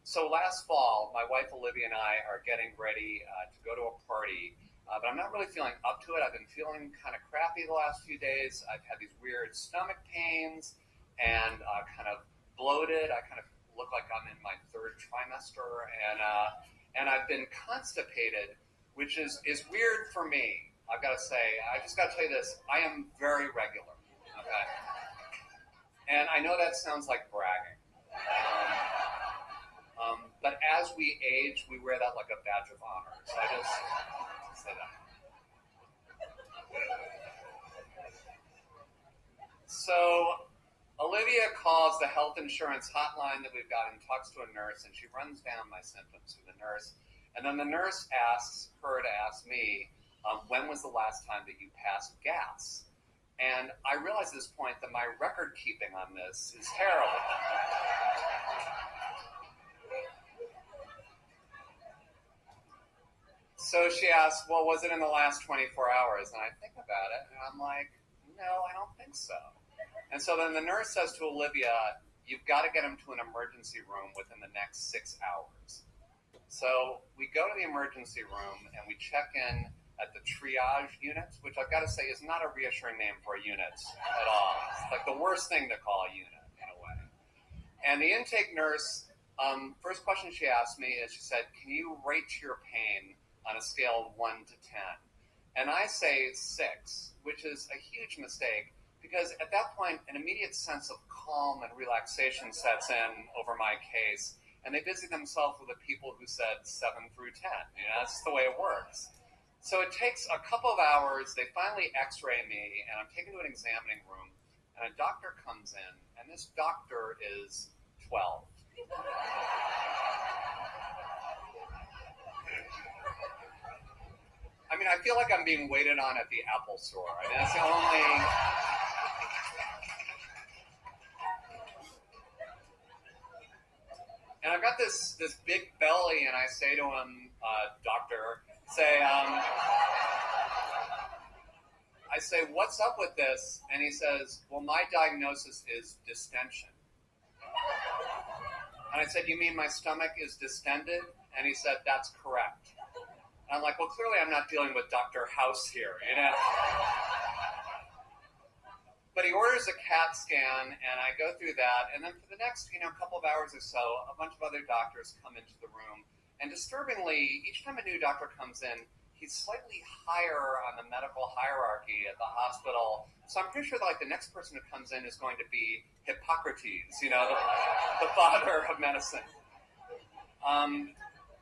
So last fall, my wife Olivia and I are getting ready to go to a party, but I'm not really feeling up to it. I've been feeling kind of crappy the last few days. I've had these weird stomach pains and kind of bloated. I kind of look like I'm in my third trimester, and I've been constipated, which is weird for me. I've got to say, I just got to tell you this: I am very regular. Okay, and I know that sounds like bragging. But as we age, we wear that like a badge of honor. So I just say that. So Olivia calls the health insurance hotline that we've got and talks to a nurse, and she runs down my symptoms to the nurse. And then the nurse asks her to ask me, when was the last time that you passed gas? And I realize at this point that my record keeping on this is terrible. So she asks, well, was it in the last 24 hours? And I think about it, and I'm like, no, I don't think so. And so then the nurse says to Olivia, you've got to get him to an emergency room within the next 6 hours. So we go to the emergency room, and we check in at the triage unit, which I've got to say is not a reassuring name for a unit at all. It's like the worst thing to call a unit, in a way. And the intake nurse, first question she asked me is, she said, can you rate your pain on a scale of 1 to 10? And I say 6, which is a huge mistake, because at that point, an immediate sense of calm and relaxation sets in over my case, and they busy themselves with the people who said 7 through 10. You know, that's the way it works. So it takes a couple of hours. They finally x-ray me, and I'm taken to an examining room, and a doctor comes in, and this doctor is 12. I mean, I feel like I'm being waited on at the Apple store. I mean, that's the only... And I've got this big belly, and I say to him, doctor, I say, what's up with this? And he says, well, my diagnosis is distension. And I said, you mean my stomach is distended? And he said, that's correct. And I'm like, well, clearly I'm not dealing with Dr. House here, you know? But he orders a CAT scan, and I go through that, and then for the next, couple of hours or so, a bunch of other doctors come into the room, and disturbingly, each time a new doctor comes in, he's slightly higher on the medical hierarchy at the hospital. So I'm pretty sure that, the next person who comes in is going to be Hippocrates, the father of medicine.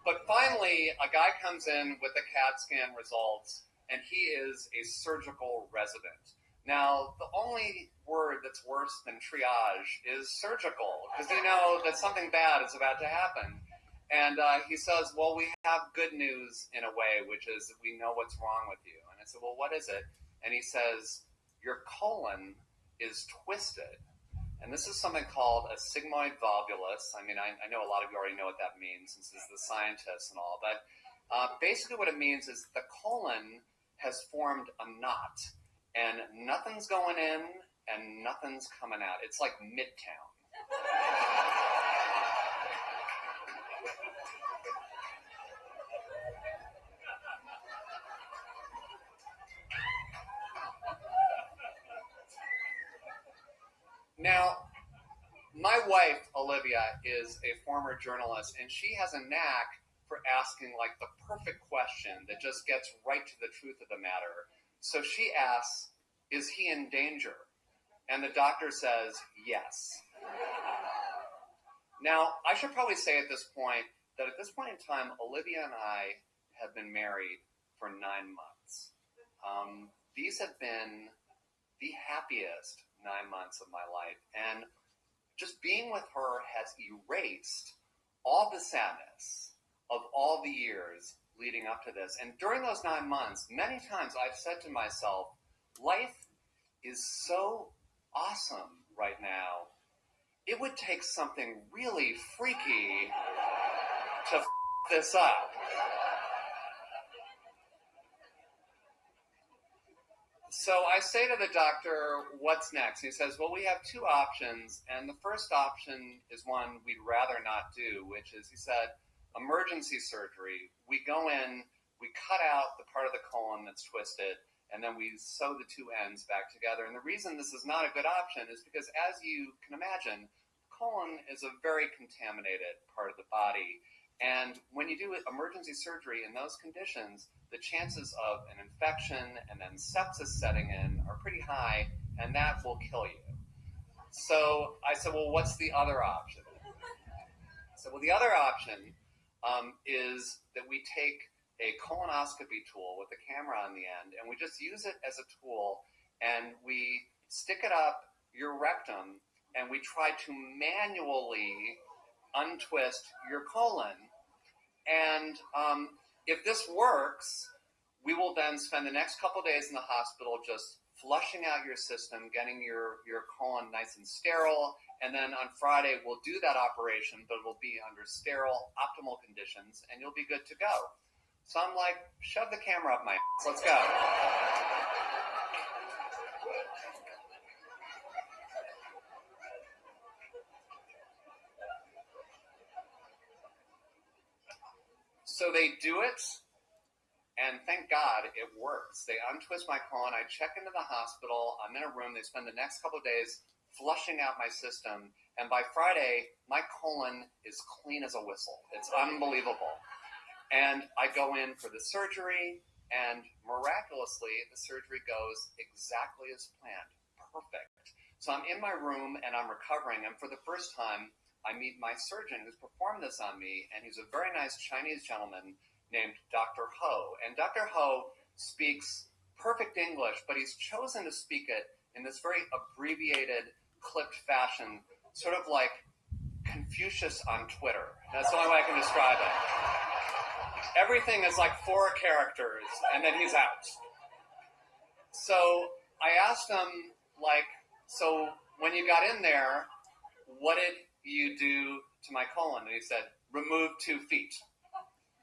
But finally, a guy comes in with the CAT scan results, and he is a surgical resident. Now, the only word that's worse than triage is surgical, because you know that something bad is about to happen. And he says, well, we have good news in a way, which is that we know what's wrong with you. And I said, well, what is it? And he says, your colon is twisted. And this is something called a sigmoid volvulus. I mean, I know a lot of you already know what that means, since this is the scientists and all. But basically what it means is the colon has formed a knot. And nothing's going in, and nothing's coming out. It's like Midtown. Now, my wife, Olivia, is a former journalist, and she has a knack for asking, the perfect question that just gets right to the truth of the matter. So she asks, is he in danger? And the doctor says, yes. Now, I should probably say at this point that at this point in time, Olivia and I have been married for 9 months. These have been the happiest 9 months of my life. And just being with her has erased all the sadness of all the years leading up to this. And during those 9 months, many times I've said to myself, life is so awesome right now. It would take something really freaky to this up. So I say to the doctor, what's next? He says, well, we have two options. And the first option is one we'd rather not do, which is, he said, emergency surgery. We go in, we cut out the part of the colon that's twisted, and then we sew the two ends back together. And the reason this is not a good option is because, as you can imagine, colon is a very contaminated part of the body. And when you do emergency surgery in those conditions, the chances of an infection and then sepsis setting in are pretty high, and that will kill you. So I said, well, what's the other option? I said, well, the other option is that we take a colonoscopy tool with a camera on the end, and we just use it as a tool, and we stick it up your rectum, and we try to manually untwist your colon. And if this works, we will then spend the next couple days in the hospital just flushing out your system, getting your colon nice and sterile, and then on Friday we'll do that operation, but it will be under sterile, optimal conditions, and you'll be good to go. So I'm like, shove the camera up my ass, let's go. So they do it, and thank God it works. They untwist my colon. I check into the hospital. I'm in a room. They spend the next couple of days flushing out my system. And by Friday, my colon is clean as a whistle. It's unbelievable. And I go in for the surgery, and miraculously, the surgery goes exactly as planned. Perfect. So I'm in my room, and I'm recovering. And for the first time, I meet my surgeon who's performed this on me, and he's a very nice Chinese gentleman named Dr. Ho. And Dr. Ho speaks perfect English, but he's chosen to speak it in this very abbreviated, clipped fashion, sort of like Confucius on Twitter. That's the only way I can describe it. Everything is like 4 characters, and then he's out. So I asked him, like, so when you got in there, what did you do to my colon? And he said, remove 2 feet.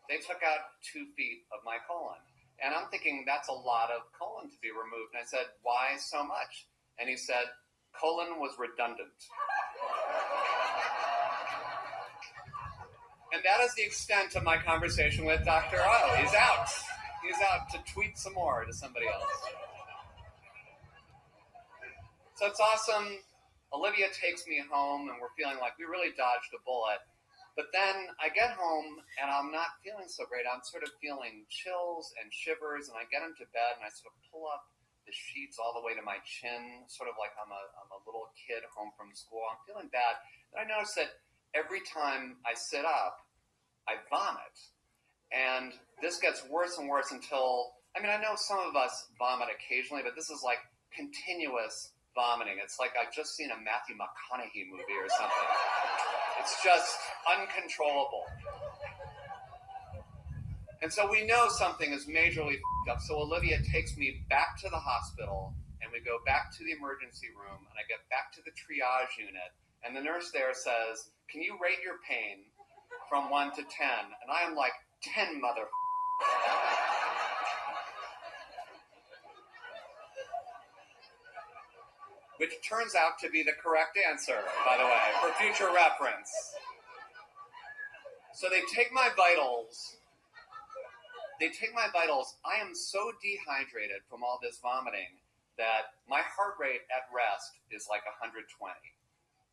They took out 2 feet of my colon. And I'm thinking, that's a lot of colon to be removed. And I said, why so much? And he said, colon was redundant. And that is the extent of my conversation with Dr. O. He's out. He's out to tweet some more to somebody else. So it's awesome. Olivia takes me home, and we're feeling like we really dodged a bullet. But then I get home, and I'm not feeling so great. I'm sort of feeling chills and shivers, and I get into bed, and I sort of pull up the sheets all the way to my chin, sort of like I'm a little kid home from school. I'm feeling bad. And I notice that every time I sit up, I vomit. And this gets worse and worse until, I mean, I know some of us vomit occasionally, but this is like continuous vomiting. It's like I've just seen a Matthew McConaughey movie or something. It's just uncontrollable. And so we know something is majorly f***ed up. So Olivia takes me back to the hospital, and we go back to the emergency room, and I get back to the triage unit, and the nurse there says, can you rate your pain from 1 to 10? And I am like, 10, mother. Which turns out to be the correct answer, by the way, for future reference. So they take my vitals. I am so dehydrated from all this vomiting that my heart rate at rest is like 120.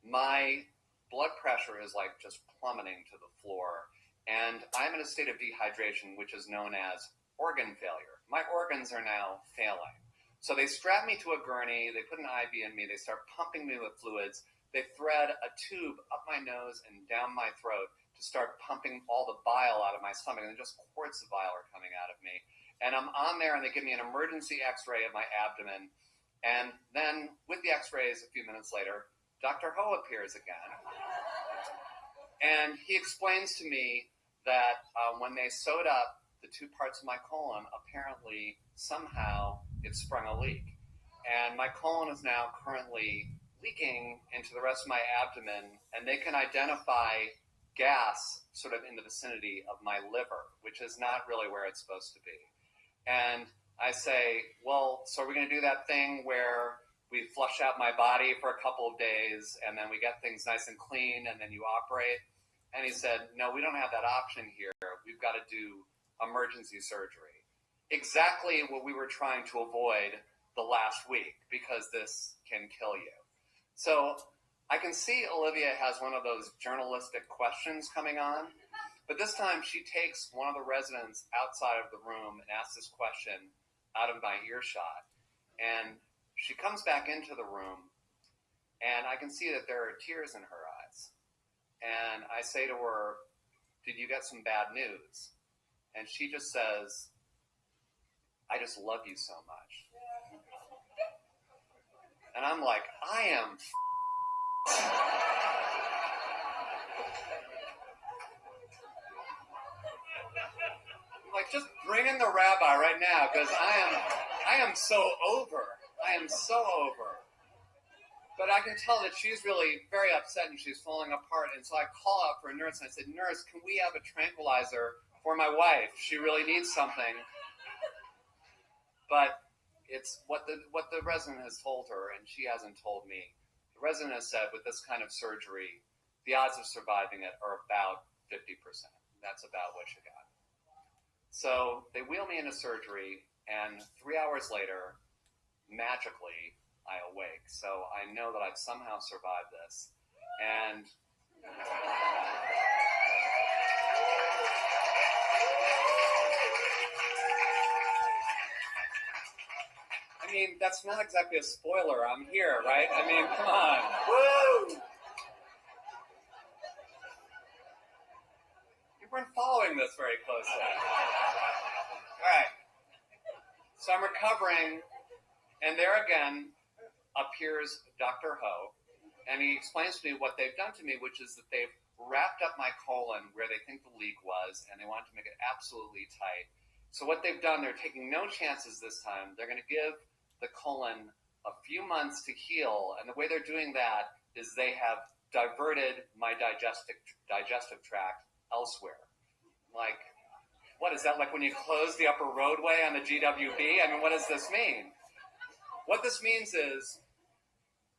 My blood pressure is like just plummeting to the floor. And I'm in a state of dehydration, which is known as organ failure. My organs are now failing. So they strap me to a gurney, they put an IV in me, they start pumping me with fluids, they thread a tube up my nose and down my throat to start pumping all the bile out of my stomach, and just quarts of bile are coming out of me. And I'm on there, and they give me an emergency x-ray of my abdomen, and then with the x-rays a few minutes later, Dr. Ho appears again. And he explains to me that when they sewed up the 2 parts of my colon, apparently, somehow, it sprung a leak. And my colon is now currently leaking into the rest of my abdomen, and they can identify gas sort of in the vicinity of my liver, which is not really where it's supposed to be. And I say, well, so are we going to do that thing where we flush out my body for a couple of days and then we get things nice and clean and then you operate? And he said, no, we don't have that option here. We've got to do emergency surgery. Exactly what we were trying to avoid the last week, because this can kill you. So I can see Olivia has one of those journalistic questions coming on, but this time she takes one of the residents outside of the room and asks this question out of my earshot. And she comes back into the room, and I can see that there are tears in her eyes. And I say to her, did you get some bad news? And she just says, I just love you so much. And I'm like, I am like, just bring in the rabbi right now, because I am so over. I am so over. But I can tell that she's really very upset and she's falling apart. And so I call out for a nurse and I said, nurse, can we have a tranquilizer for my wife? She really needs something. But it's what the resident has told her, and she hasn't told me. The resident has said with this kind of surgery, the odds of surviving it are about 50%. That's about what you got. So they wheel me into surgery, and 3 hours later, magically, I awake. So I know that I've somehow survived this. And I mean, that's not exactly a spoiler. I'm here, right? I mean, come on. Woo! You weren't following this very closely. All right. So I'm recovering, and there again appears Dr. Ho, and he explains to me what they've done to me, which is that they've wrapped up my colon where they think the leak was, and they want to make it absolutely tight. So what they've done, they're taking no chances this time. They're going to give the colon a few months to heal, and the way they're doing that is they have diverted my digestive tract elsewhere. Like, what is that, like when you close the upper roadway on the GWB? I mean, what does this mean? What this means is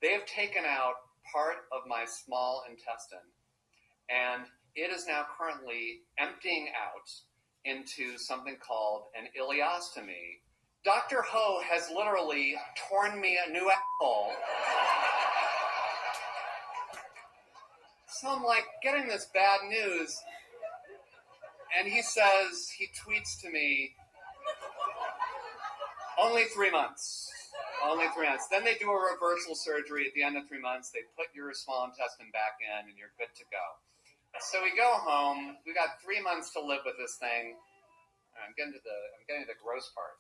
they have taken out part of my small intestine, and it is now currently emptying out into something called an ileostomy. Dr. Ho has literally torn me a new asshole. So I'm like getting this bad news, and he tweets to me, only 3 months. Only 3 months. Then they do a reversal surgery at the end of 3 months. They put your small intestine back in, and you're good to go. So we go home. We got 3 months to live with this thing. I'm getting to the gross part.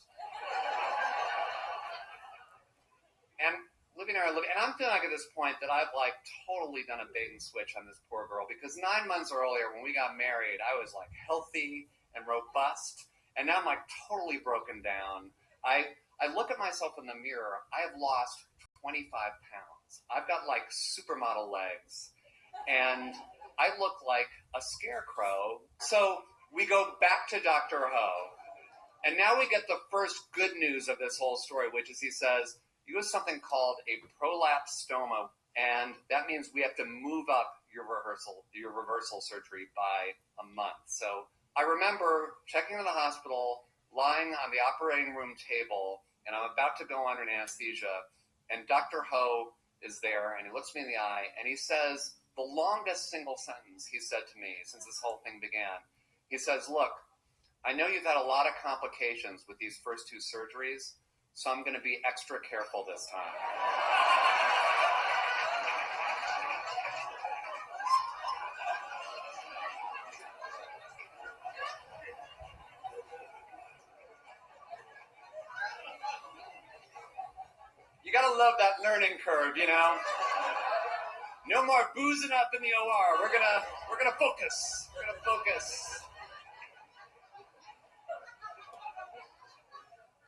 And I'm feeling like at this point that I've like totally done a bait and switch on this poor girl, because 9 months earlier when we got married, I was like healthy and robust, and now I'm like totally broken down. I look at myself in the mirror. I have lost 25 pounds. I've got like supermodel legs, and I look like a scarecrow. So we go back to Dr. Ho, and now we get the first good news of this whole story, which is he says, you have something called a prolapse stoma, and that means we have to move up your reversal surgery by a month. So I remember checking into the hospital, lying on the operating room table, and I'm about to go under anesthesia, and Dr. Ho is there, and he looks me in the eye, and he says the longest single sentence he said to me since this whole thing began. He says, look, I know you've had a lot of complications with these first 2 surgeries, so I'm going to be extra careful this time. You gotta love that learning curve, you know? No more boozing up in the OR. We're gonna focus. We're gonna focus.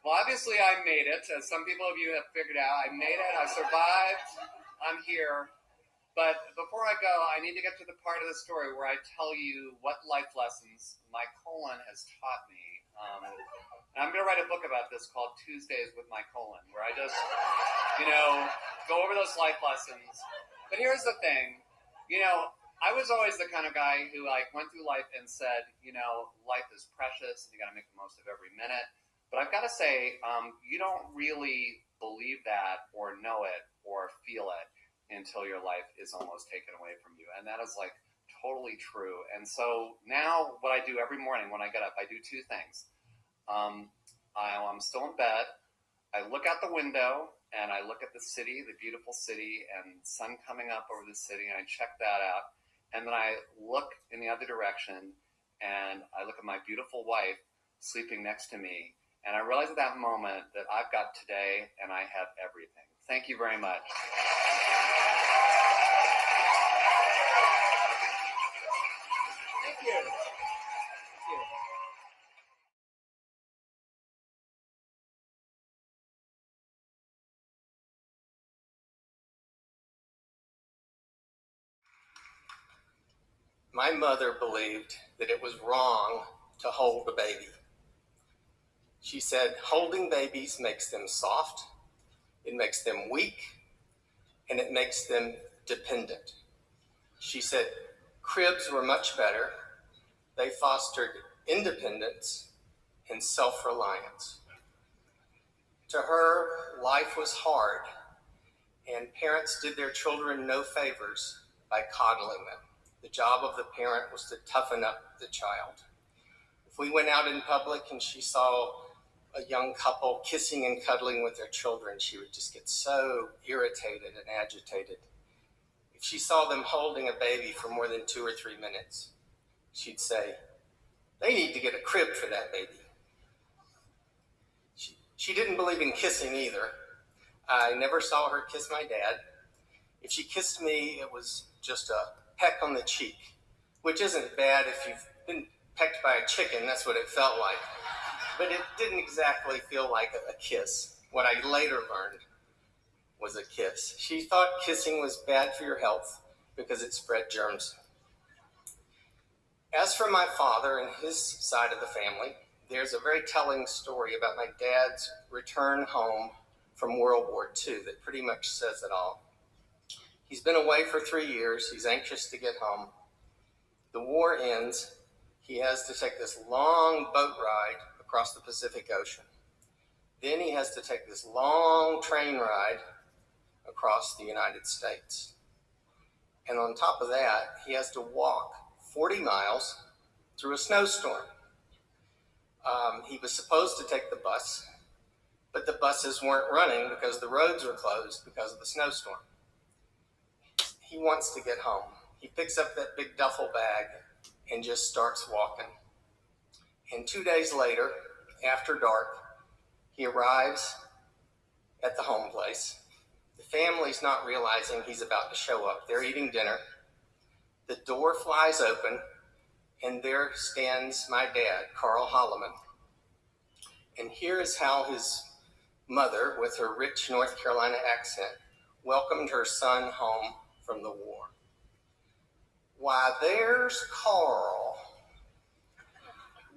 Well, obviously I made it, as some people of you have figured out. I made it, I survived, I'm here. But before I go, I need to get to the part of the story where I tell you what life lessons my colon has taught me And I'm going to write a book about this called Tuesdays with My Colon, where I just, go over those life lessons. But here's the thing, I was always the kind of guy who went through life and said, life is precious and you got to make the most of every minute. But I've got to say, you don't really believe that or know it or feel it until your life is almost taken away from you. And that is totally true. And so now what I do every morning when I get up, I do two things. I'm still in bed. I look out the window and I look at the city, the beautiful city, and sun coming up over the city, and I check that out. And then I look in the other direction and I look at my beautiful wife sleeping next to me. And I realize at that moment that I've got today and I have everything. Thank you very much. Thank you. Thank you. My mother believed that it was wrong to hold a baby. She said holding babies makes them soft, it makes them weak, and it makes them dependent. She said cribs were much better. They fostered independence and self-reliance. To her, life was hard, and parents did their children no favors by coddling them. The job of the parent was to toughen up the child. If we went out in public and she saw a young couple kissing and cuddling with their children, she would just get so irritated and agitated. If she saw them holding a baby for more than 2 or 3 minutes, she'd say, "They need to get a crib for that baby." She didn't believe in kissing either. I never saw her kiss my dad. If she kissed me, it was just a peck on the cheek, which isn't bad if you've been pecked by a chicken. That's what it felt like. But it didn't exactly feel like a kiss. What I later learned was a kiss. She thought kissing was bad for your health because it spread germs. As for my father and his side of the family, there's a very telling story about my dad's return home from World War II that pretty much says it all. He's been away for 3 years. He's anxious to get home. The war ends. He has to take this long boat ride across the Pacific Ocean. Then he has to take this long train ride across the United States. And on top of that, he has to walk 40 miles through a snowstorm. He was supposed to take the bus, but the buses weren't running because the roads were closed because of the snowstorm. He wants to get home. He picks up that big duffel bag and just starts walking. And 2 days later, after dark, he arrives at the home place. The family's not realizing he's about to show up. They're eating dinner. The door flies open, and there stands my dad, Carl Holloman. And here is how his mother, with her rich North Carolina accent, welcomed her son home from the war. "Why, there's Carl.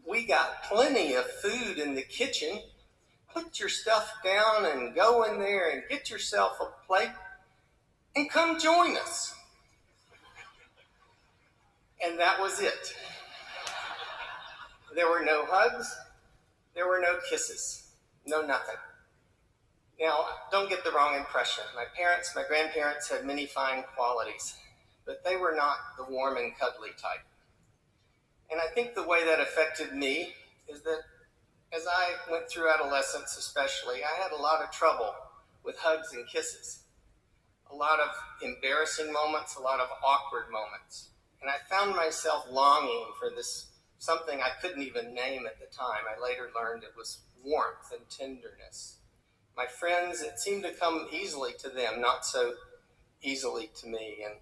We got plenty of food in the kitchen. Put your stuff down and go in there and get yourself a plate and come join us." And that was it. There were no hugs. There were no kisses. No nothing. Now, don't get the wrong impression. My grandparents had many fine qualities, but they were not the warm and cuddly type. And I think the way that affected me is that as I went through adolescence especially, I had a lot of trouble with hugs and kisses. A lot of embarrassing moments, a lot of awkward moments. And I found myself longing for this, something I couldn't even name at the time. I later learned it was warmth and tenderness. My friends, it seemed to come easily to them, not so easily to me. And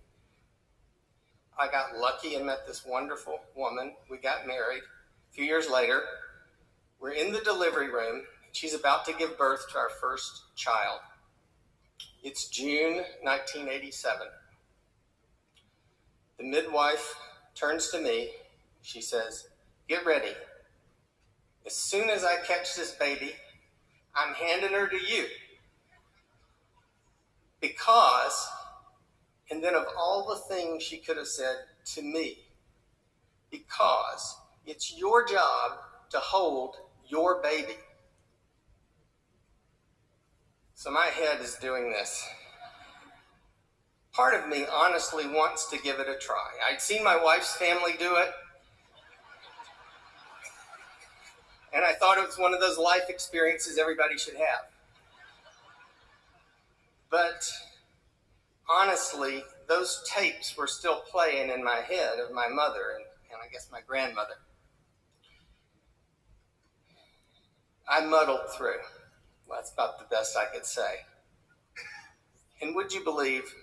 I got lucky and met this wonderful woman. We got married. A few years later, we're in the delivery room. She's about to give birth to our first child. It's June 1987. The midwife turns to me. She says, "Get ready. As soon as I catch this baby, I'm handing her to you. Because, and then of all the things she could have said to me, because it's your job to hold your baby. So my head is doing this. Part of me honestly wants to give it a try. I'd seen my wife's family do it, and I thought it was one of those life experiences everybody should have. But honestly, those tapes were still playing in my head of my mother and I guess my grandmother. I muddled through. Well, that's about the best I could say. And would you believe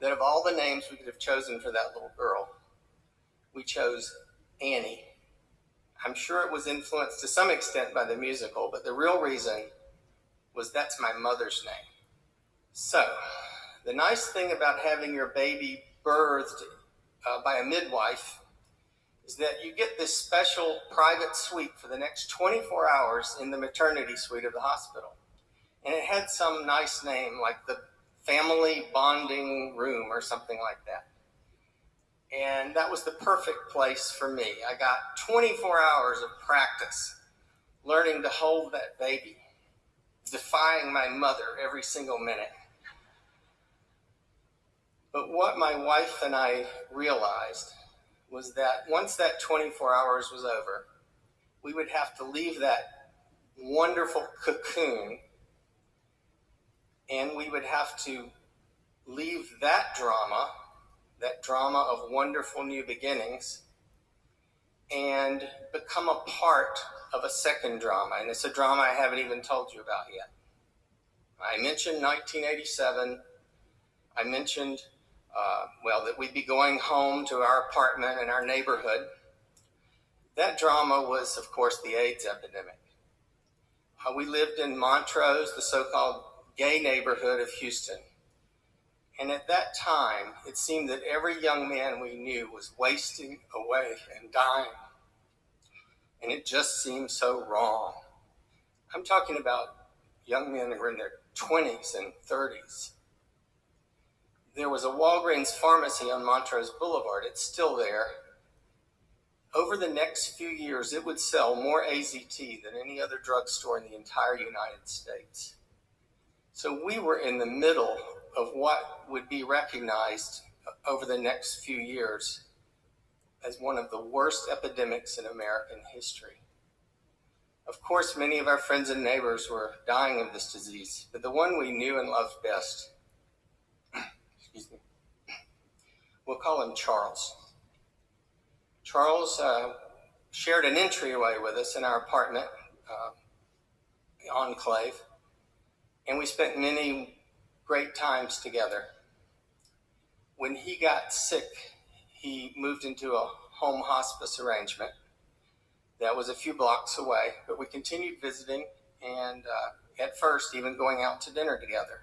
that of all the names we could have chosen for that little girl, we chose Annie? I'm sure it was influenced to some extent by the musical, but the real reason was that's my mother's name. So, the nice thing about having your baby birthed by a midwife is that you get this special private suite for the next 24 hours in the maternity suite of the hospital. And it had some nice name like the family bonding room or something like that. And that was the perfect place for me. I got 24 hours of practice learning to hold that baby, defying my mother every single minute. But what my wife and I realized was that once that 24 hours was over, we would have to leave that wonderful cocoon, and we would have to leave that drama of wonderful new beginnings, and become a part of a second drama. And it's a drama I haven't even told you about yet. I mentioned 1987. I mentioned that we'd be going home to our apartment in our neighborhood. That drama was, of course, the AIDS epidemic. We lived in Montrose, the so-called gay neighborhood of Houston. And at that time, it seemed that every young man we knew was wasting away and dying. And it just seemed so wrong. I'm talking about young men who were in their 20s and 30s. There was a Walgreens pharmacy on Montrose Boulevard. It's still there. Over the next few years, it would sell more AZT than any other drugstore in the entire United States. So we were in the middle of what would be recognized over the next few years as one of the worst epidemics in American history. Of course, many of our friends and neighbors were dying of this disease, but the one we knew and loved best, we'll call him Charles. Charles shared an entryway with us in our apartment enclave, and we spent many great times together. When he got sick, he moved into a home hospice arrangement that was a few blocks away, but we continued visiting and at first even going out to dinner together.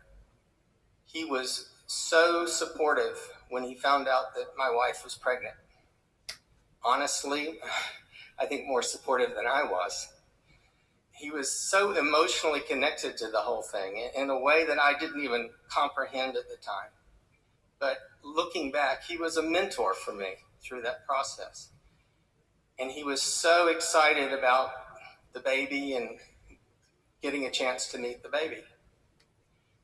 He was so supportive when he found out that my wife was pregnant. Honestly, I think more supportive than I was. He was so emotionally connected to the whole thing in a way that I didn't even comprehend at the time. But looking back, he was a mentor for me through that process. And he was so excited about the baby and getting a chance to meet the baby.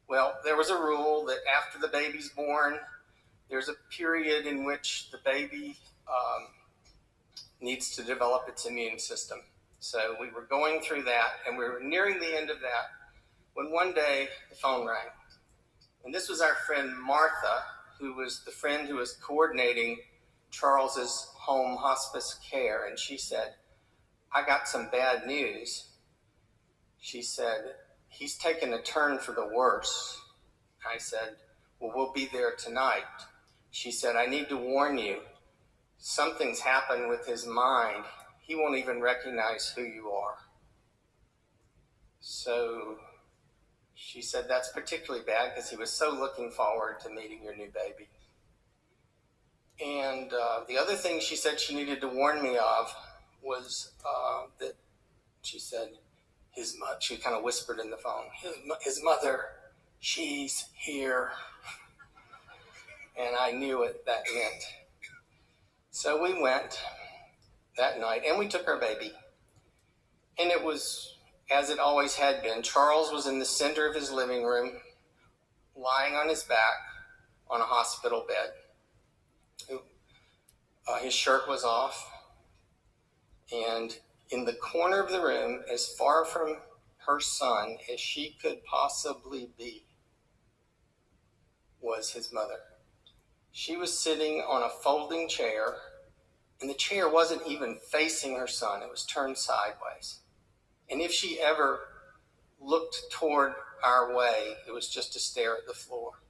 Well, there was a rule that after the baby's born, there's a period in which the baby needs to develop its immune system. So we were going through that, and we were nearing the end of that when one day the phone rang. And this was our friend Martha, who was the friend who was coordinating Charles's home hospice care. And she said, "I got some bad news." She said, "He's taken a turn for the worse." I said, "Well, we'll be there tonight." She said, "I need to warn you, something's happened with his mind. He won't even recognize who you are." So she said, "That's particularly bad because he was so looking forward to meeting your new baby." And the other thing she said she needed to warn me of was that she said, she kind of whispered in the phone, his mother, she's here. And I knew what that meant. So we went that night and we took our baby. And it was, as it always had been, Charles was in the center of his living room, lying on his back on a hospital bed. His shirt was off. And in the corner of the room, as far from her son as she could possibly be, was his mother. She was sitting on a folding chair, and the chair wasn't even facing her son. It was turned sideways. And if she ever looked toward our way, it was just to stare at the floor.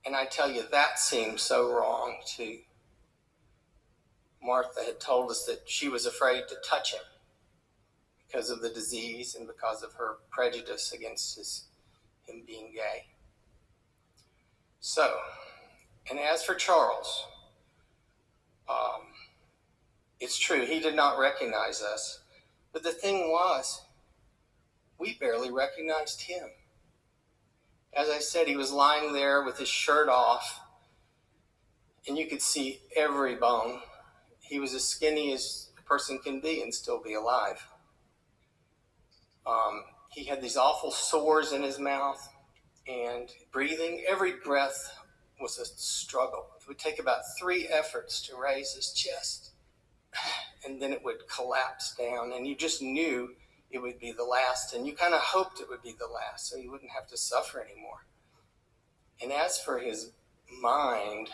And I tell you, that seemed so wrong too. Martha had told us that she was afraid to touch him because of the disease and because of her prejudice against him being gay. So, and as for Charles, it's true, he did not recognize us. But the thing was, we barely recognized him. As I said, he was lying there with his shirt off, and you could see every bone. He was as skinny as a person can be and still be alive. He had these awful sores in his mouth, and breathing, every breath was a struggle. It would take about 3 efforts to raise his chest, and then it would collapse down, and you just knew it would be the last, and you kind of hoped it would be the last so he wouldn't have to suffer anymore. And as for his mind,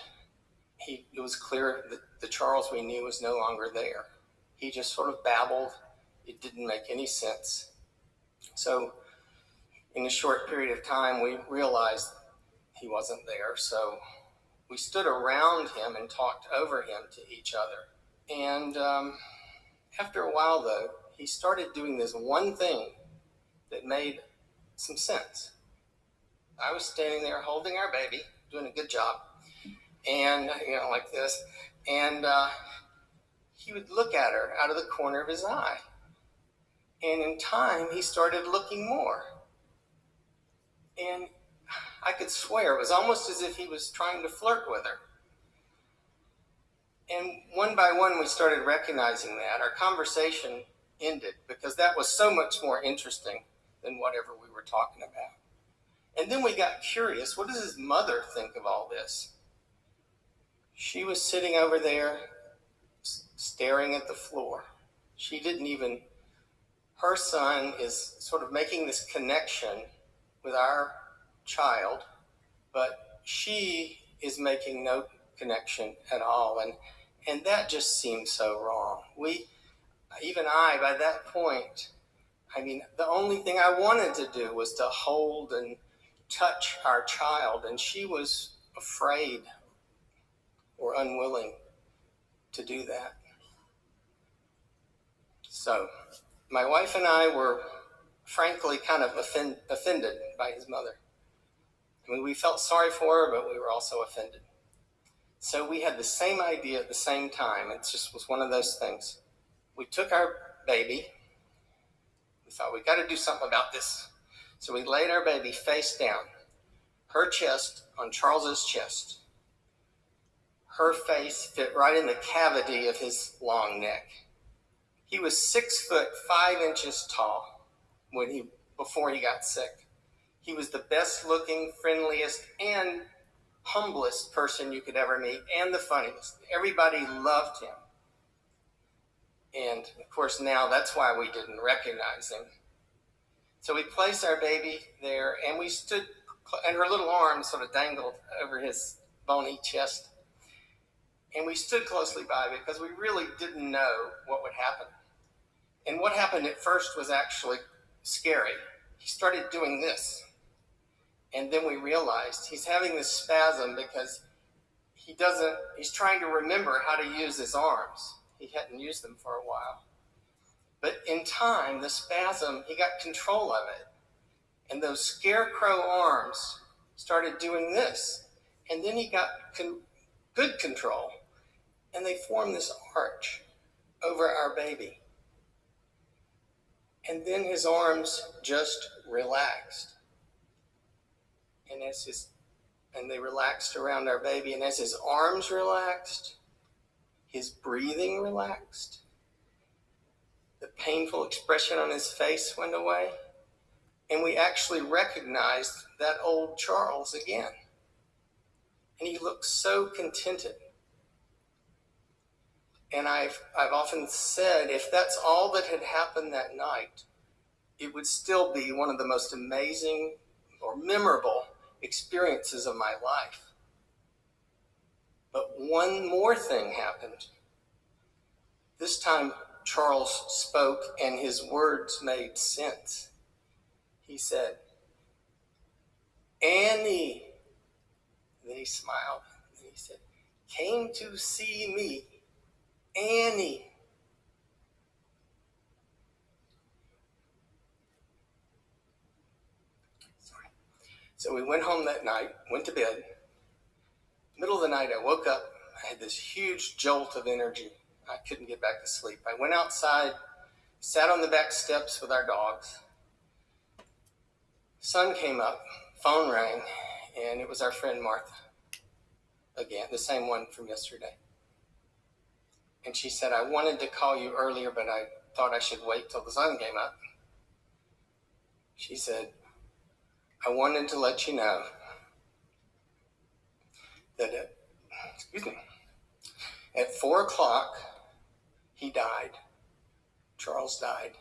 it was clear that the Charles we knew was no longer there. He just sort of babbled. It didn't make any sense. So in a short period of time, we realized he wasn't there. So we stood around him and talked over him to each other. And after a while, though, he started doing this one thing that made some sense. I was standing there holding our baby, doing a good job, and, like this, and he would look at her out of the corner of his eye. And in time, he started looking more. And I could swear it was almost as if he was trying to flirt with her. And one by one, we started recognizing that. Our conversation ended because that was so much more interesting than whatever we were talking about. And then we got curious. What does his mother think of all this? She was sitting over there staring at the floor. Her son is sort of making this connection with our child, but she is making no connection at all. And that just seemed so wrong. By that point, the only thing I wanted to do was to hold and touch our child, and she was afraid or unwilling to do that. So my wife and I were frankly kind of offended by his mother. We felt sorry for her, but we were also offended. So we had the same idea at the same time. It just was one of those things. We took our baby. We thought, we got to do something about this. So we laid our baby face down, her chest on Charles's chest. Her face fit right in the cavity of his long neck. He was 6 foot 5 inches tall before he got sick. He was the best looking, friendliest, and humblest person you could ever meet, and the funniest. Everybody loved him. And of course now that's why we didn't recognize him. So we placed our baby there, and we stood, and her little arm sort of dangled over his bony chest. And we stood closely by because we really didn't know what would happen. And what happened at first was actually scary. He started doing this. And then we realized he's having this spasm because he's trying to remember how to use his arms. He hadn't used them for a while. But in time, the spasm, he got control of it. And those scarecrow arms started doing this. And then he got good control. And they formed this arch. over our baby. And then his arms just relaxed. And they relaxed around our baby. And as his arms relaxed, his breathing relaxed. The painful expression on his face went away. And we actually recognized that old Charles again. And he looked so contented. And I've often said, if that's all that had happened that night, it would still be one of the most amazing or memorable experiences of my life. But one more thing happened. This time, Charles spoke, and his words made sense. He said, "Annie." Then he smiled, and he said, "Came to see me, Annie." So we went home that night, went to bed. Middle of the night, I woke up. I had this huge jolt of energy. I couldn't get back to sleep. I went outside, sat on the back steps with our dogs. Sun came up, phone rang, and it was our friend Martha. Again, the same one from yesterday. And she said, "I wanted to call you earlier, but I thought I should wait till the sun came up." She said, "I wanted to let you know that at 4 o'clock, he died. Charles died."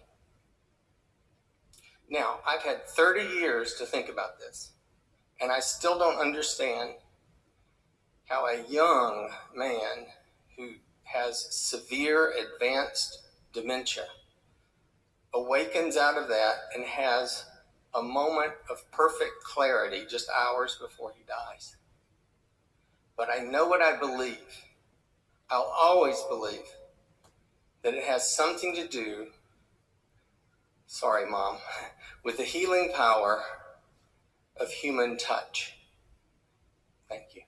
Now, I've had 30 years to think about this, and I still don't understand how a young man who has severe advanced dementia awakens out of that and has a moment of perfect clarity just hours before he dies. But I know what I believe. I'll always believe that it has something to do, sorry, Mom, with the healing power of human touch. Thank you.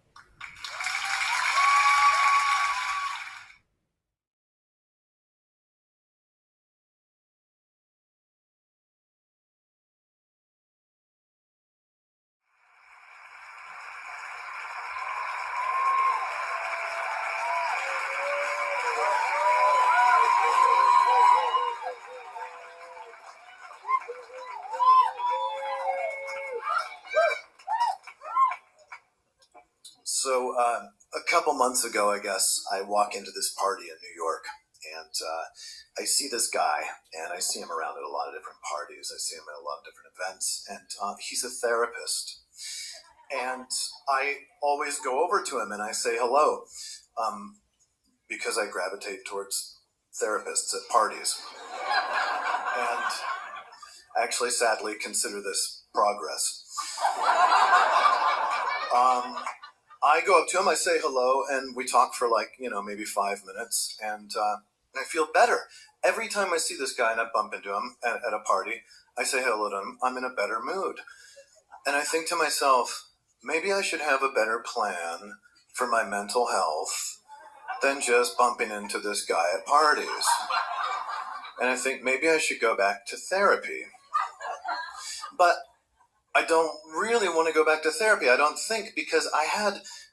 So a couple months ago, I guess, I walk into this party in New York, and I see this guy, and I see him around at a lot of different parties. I see him at a lot of different events, and he's a therapist. And I always go over to him and I say hello, because I gravitate towards therapists at parties. And actually, sadly, consider this progress. I go up to him, I say hello, and we talk for maybe 5 minutes, and I feel better. Every time I see this guy and I bump into him at a party, I say hello to him, I'm in a better mood. And I think to myself, maybe I should have a better plan for my mental health than just bumping into this guy at parties. And I think maybe I should go back to therapy. But I don't really want to go back to therapy, I don't think, because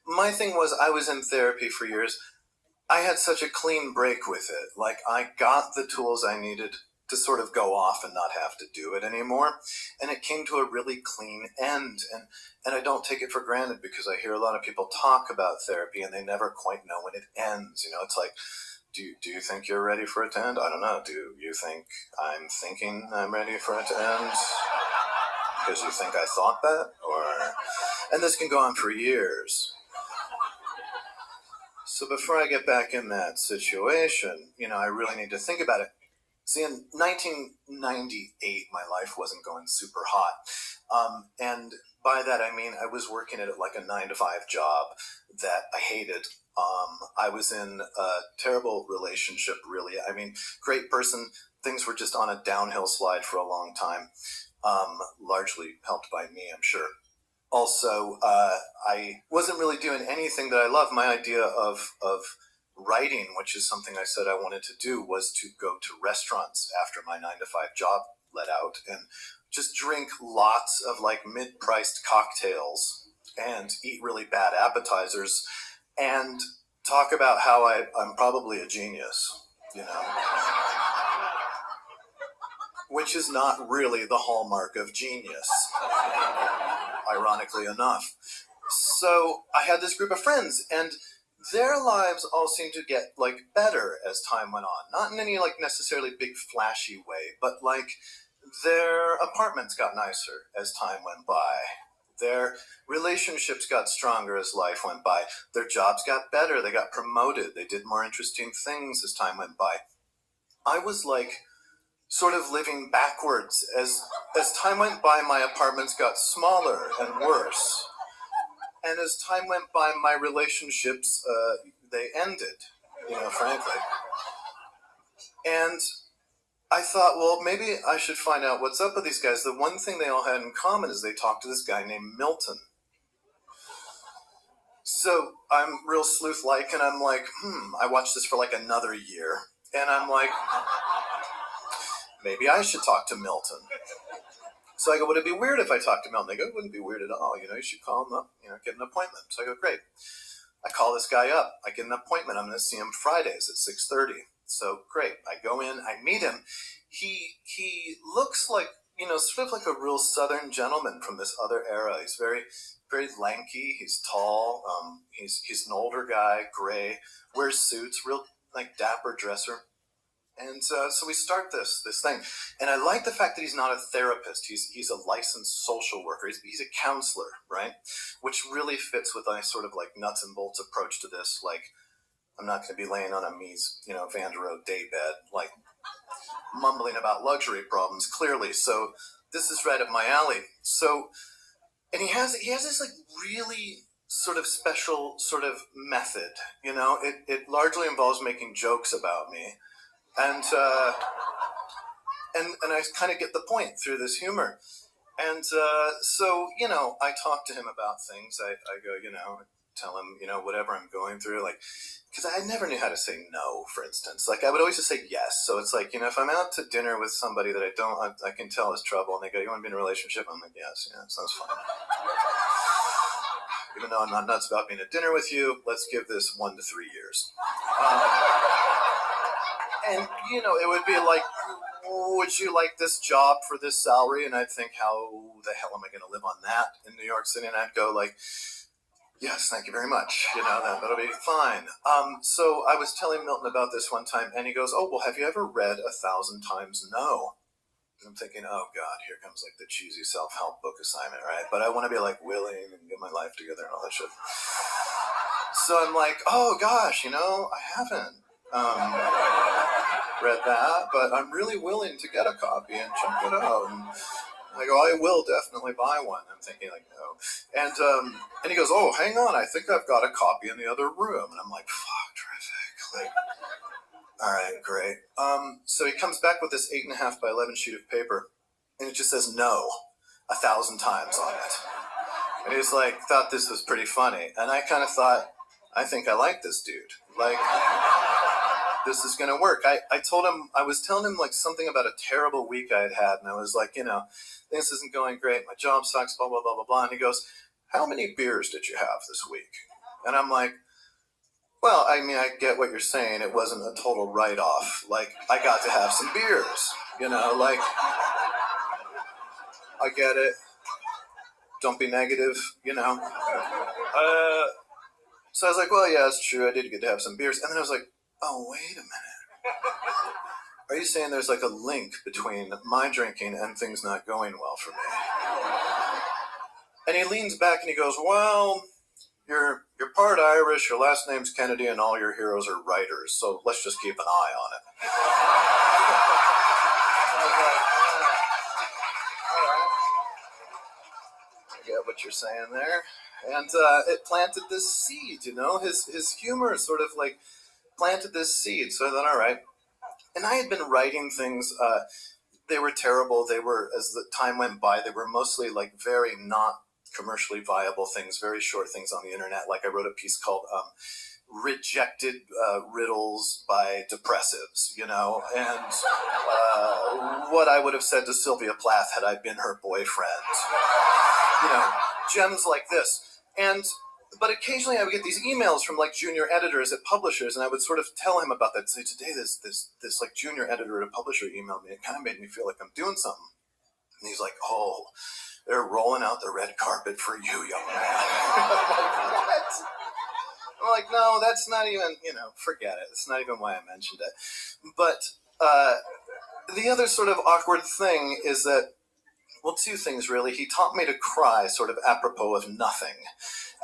my thing was I was in therapy for years. I had such a clean break with it. Like, I got the tools I needed to sort of go off and not have to do it anymore. And it came to a really clean end. And I don't take it for granted, because I hear a lot of people talk about therapy and they never quite know when it ends. It's like, do you think you're ready for it to end? I don't know. Do you think I'm thinking I'm ready for it to end? Because you think I thought that? And this can go on for years. So before I get back in that situation, I really need to think about it. See, in 1998, my life wasn't going super hot. And by that, I mean, I was working at like a 9-to-5 job that I hated. I was in a terrible relationship, really. I mean, great person. Things were just on a downhill slide for a long time. Largely helped by me, I'm sure. Also, I wasn't really doing anything that I love. My idea of writing, which is something I said I wanted to do, was to go to restaurants after my 9 to 5 job let out and just drink lots of like mid-priced cocktails and eat really bad appetizers and talk about how I'm probably a genius, you know, which is not really the hallmark of genius, ironically enough. So I had this group of friends, and their lives all seemed to get like better as time went on. Not in any like necessarily big flashy way, but like their apartments got nicer as time went by. Their relationships got stronger as life went by. Their jobs got better. They got promoted. They did more interesting things as time went by. I was like sort of living backwards. As time went by, my apartments got smaller and worse. And as time went by, my relationships, they ended, you know, frankly. And I thought, well, maybe I should find out what's up with these guys. The one thing they all had in common is they talked to this guy named Milton. So I'm real sleuth-like, and I'm like, I watched this for like another year. And I'm like, maybe I should talk to Milton. So I go, would it be weird if I talked to Milton? They go, it wouldn't be weird at all. You know, you should call him up, you know, get an appointment. So I go, great. I call this guy up. I get an appointment. I'm going to see him Fridays at 6:30. So great. I go in, I meet him. He looks like, you know, sort of like a real Southern gentleman from this other era. He's very, very lanky. He's tall. He's an older guy, gray, wears suits, real like dapper dresser. And so we start this thing, and I like the fact that he's not a therapist. He's a licensed social worker. He's a counselor, right? Which really fits with my sort of like nuts and bolts approach to this. Like, I'm not going to be laying on a Mies, you know, Van der Rohe daybed, like mumbling about luxury problems. Clearly, so this is right up my alley. So, and he has this like really sort of special sort of method. You know, it largely involves making jokes about me. And I kind of get the point through this humor. And so, you know, I talk to him about things. I go, you know, tell him, you know, whatever I'm going through. Like, because I never knew how to say no, for instance. Like, I would always just say yes. So it's like, you know, if I'm out to dinner with somebody that I can tell is trouble, and they go, you want to be in a relationship? I'm like, yes, yeah, sounds fine. Even though I'm not nuts about being at dinner with you, let's give this 1 to 3 years. And, you know, it would be like, would you like this job for this salary? And I'd think, how the hell am I going to live on that in New York City? And I'd go like, yes, thank you very much. You know, that'll be fine. So I was telling Milton about this one time, and he goes, oh, well, have you ever read 1,000 Times No? And I'm thinking, oh, God, here comes like the cheesy self-help book assignment, right? But I want to be like willing and get my life together and all that shit. So I'm like, oh, gosh, you know, I haven't read that, but I'm really willing to get a copy and check it out. And I go, I will definitely buy one. I'm thinking like, no. And he goes, oh, hang on, I think I've got a copy in the other room. And I'm like, fuck, terrific. Like, all right, great. So he comes back with this 8.5 by 11 sheet of paper, and it just says no 1,000 times on it. And he's like, thought this was pretty funny. And I kind of thought, I think I like this dude. Like, this is going to work. I told him, I was telling him like something about a terrible week I had, and I was like, you know, this isn't going great. My job sucks, blah, blah, blah, blah, blah. And he goes, how many beers did you have this week? And I'm like, well, I mean, I get what you're saying. It wasn't a total write-off. Like, I got to have some beers, you know, like, I get it. Don't be negative, you know. So I was like, well, yeah, it's true. I did get to have some beers. And then I was like, oh, wait a minute. Are you saying there's like a link between my drinking and things not going well for me? And he leans back and he goes, well, you're part Irish, your last name's Kennedy, and all your heroes are writers, so let's just keep an eye on it. I get what you're saying there. And it planted this seed, you know, his humor sort of like planted this seed. So I thought, all right. And I had been writing things, they were terrible. They were, as the time went by, they were mostly like very not commercially viable things, very short things on the internet. Like I wrote a piece called rejected riddles by depressives, you know, and what I would have said to Sylvia Plath had I been her boyfriend. You know, gems like this. But occasionally I would get these emails from like junior editors at publishers, and I would sort of tell him about that. Say, today this like junior editor at a publisher emailed me. It kind of made me feel like I'm doing something. And he's like, oh, they're rolling out the red carpet for you, young man. I'm like, what? I'm like, no, that's not even, you know, forget it. It's not even why I mentioned it. But the other sort of awkward thing is that, well, two things really. He taught me to cry sort of apropos of nothing.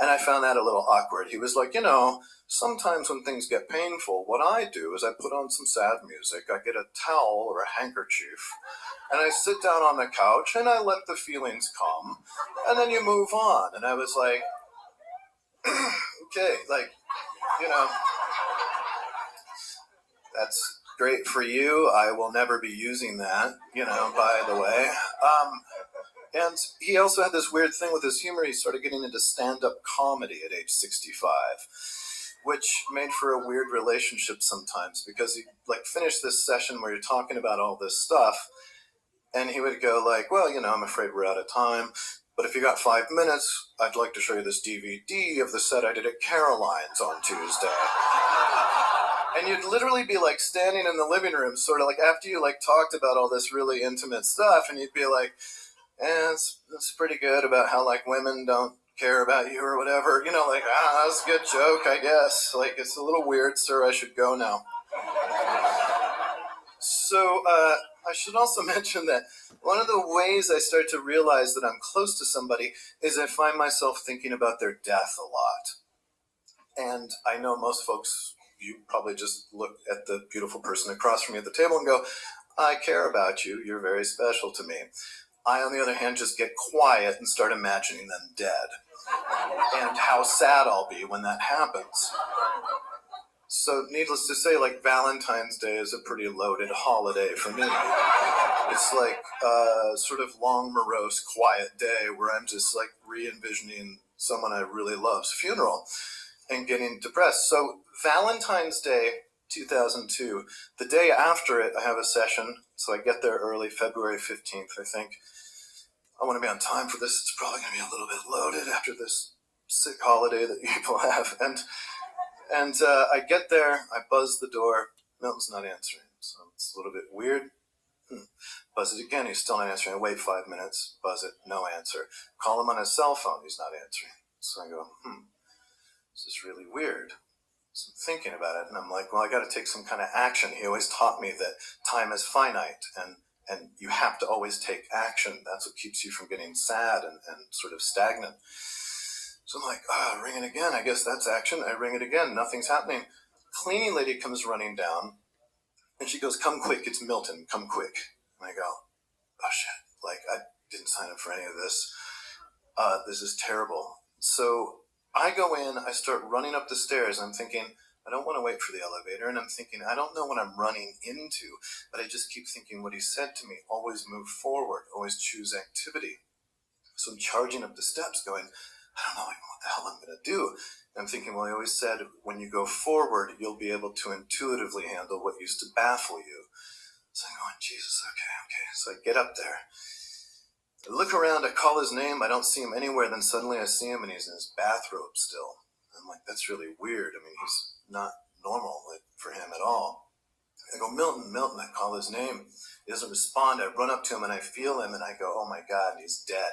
And I found that a little awkward. He was like, you know, sometimes when things get painful, what I do is I put on some sad music, I get a towel or a handkerchief, and I sit down on the couch and I let the feelings come, and then you move on. And I was like, okay, like, you know, that's great for you. I will never be using that, you know, by the way. And he also had this weird thing with his humor. He started getting into stand-up comedy at age 65, which made for a weird relationship sometimes, because he'd like finish this session where you're talking about all this stuff, and he would go like, well, you know, I'm afraid we're out of time, but if you got 5 minutes, I'd like to show you this DVD of the set I did at Caroline's on Tuesday. And you'd literally be like standing in the living room, sort of like after you like talked about all this really intimate stuff, and you'd be like, it's pretty good about how like women don't care about you or whatever, you know, like, that's a good joke, I guess. Like, it's a little weird, sir, I should go now. So I should also mention that one of the ways I start to realize that I'm close to somebody is I find myself thinking about their death a lot. And I know most folks, you probably just look at the beautiful person across from you at the table and go, I care about you, you're very special to me. I, on the other hand, just get quiet and start imagining them dead, and how sad I'll be when that happens. So needless to say, like, Valentine's Day is a pretty loaded holiday for me. It's like a sort of long, morose, quiet day where I'm just like re-envisioning someone I really love's funeral and getting depressed. So Valentine's Day 2002, the day after it, I have a session. So I get there early, February 15th, I think. I want to be on time for this. It's probably going to be a little bit loaded after this sick holiday that people have. And I get there, I buzz the door. Milton's not answering, so it's a little bit weird. Buzz it again, he's still not answering. I wait 5 minutes, buzz it, no answer. Call him on his cell phone, he's not answering. So I go, this is really weird. So I'm thinking about it, and I'm like, well, I got to take some kind of action. He always taught me that time is finite, and you have to always take action. That's what keeps you from getting sad and sort of stagnant. So I'm like, ring it again. I guess that's action. I ring it again. Nothing's happening. Cleaning lady comes running down, and she goes, come quick. It's Milton. Come quick. And I go, oh, shit. Like, I didn't sign up for any of this. This is terrible. So I go in. I start running up the stairs. I'm thinking, I don't want to wait for the elevator. And I'm thinking, I don't know what I'm running into, but I just keep thinking what he said to me. Always move forward. Always choose activity. So I'm charging up the steps going, I don't know what the hell I'm going to do. And I'm thinking, well, he always said, when you go forward, you'll be able to intuitively handle what used to baffle you. So I'm going, Jesus, okay. So I get up there. I look around, I call his name. I don't see him anywhere. Then suddenly I see him, and he's in his bathrobe still. I'm like, that's really weird. I mean, he's not normal for him at all. I go, Milton. I call his name. He doesn't respond. I run up to him, and I feel him, and I go, oh, my God, he's dead.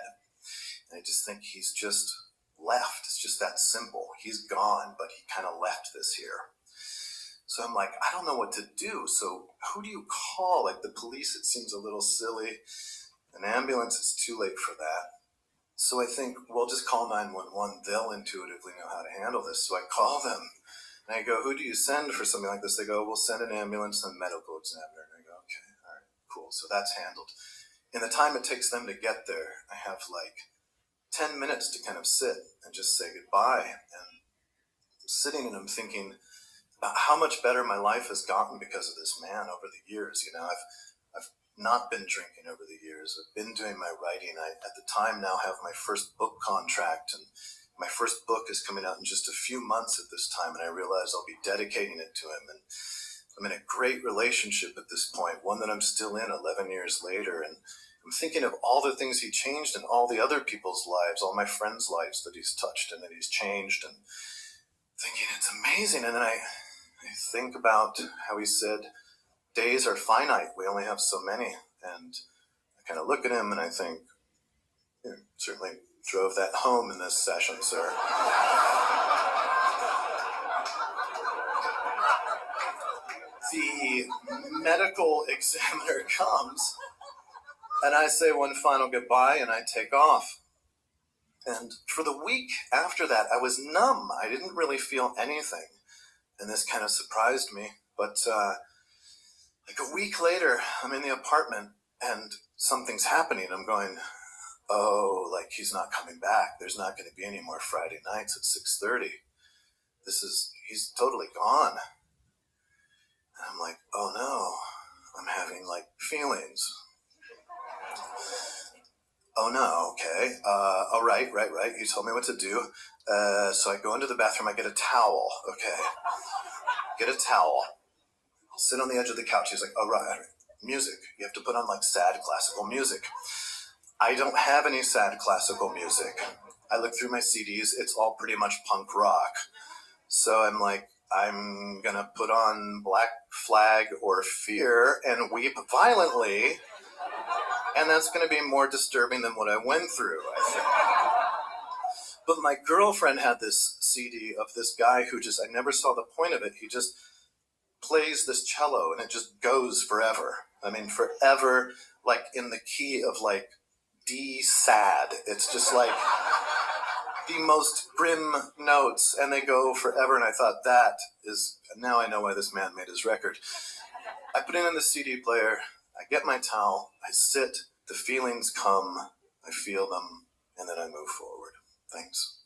And I just think he's just left. It's just that simple. He's gone, but he kind of left this here. So I'm like, I don't know what to do. So who do you call? Like, the police, it seems a little silly. An ambulance, it's too late for that. So I think, well, just call 911. They'll intuitively know how to handle this. So I call them, and I go, who do you send for something like this? They go, we'll send an ambulance and a medical examiner. And I go, okay, all right, cool. So that's handled. In the time it takes them to get there, I have like 10 minutes to kind of sit and just say goodbye. And I'm sitting and I'm thinking about how much better my life has gotten because of this man over the years. You know, I've not been drinking over the years. I've been doing my writing. I, at the time, now have my first book contract, and my first book is coming out in just a few months at this time, and I realize I'll be dedicating it to him. And I'm in a great relationship at this point, one that I'm still in 11 years later. And I'm thinking of all the things he changed in all the other people's lives, all my friends' lives that he's touched and that he's changed, and thinking it's amazing. And then I think about how he said, days are finite, we only have so many. And I kind of look at him and I think, you certainly drove that home in this session, sir. The medical examiner comes, and I say one final goodbye, and I take off. And for the week after that, I was numb. I didn't really feel anything, and this kind of surprised me. But like a week later, I'm in the apartment, and something's happening. I'm going, oh, like he's not coming back. There's not going to be any more Friday nights at 6:30. He's totally gone. And I'm like, oh no, I'm having like feelings. Oh no, okay. Oh, right. You told me what to do. So I go into the bathroom, I get a towel, okay. Get a towel. I'll sit on the edge of the couch. He's like, oh, right. Music. You have to put on like sad classical music. I don't have any sad classical music. I look through my CDs, it's all pretty much punk rock. So I'm like, I'm gonna put on Black Flag or Fear and weep violently, and that's gonna be more disturbing than what I went through, I think. But my girlfriend had this CD of this guy who just, I never saw the point of it. He just plays this cello and it just goes forever. I mean, forever, like in the key of like D sad. It's just like the most grim notes, and they go forever. And I thought, that is, now I know why this man made his record. I put it in the CD player, I get my towel, I sit, the feelings come, I feel them, and then I move forward. Thanks.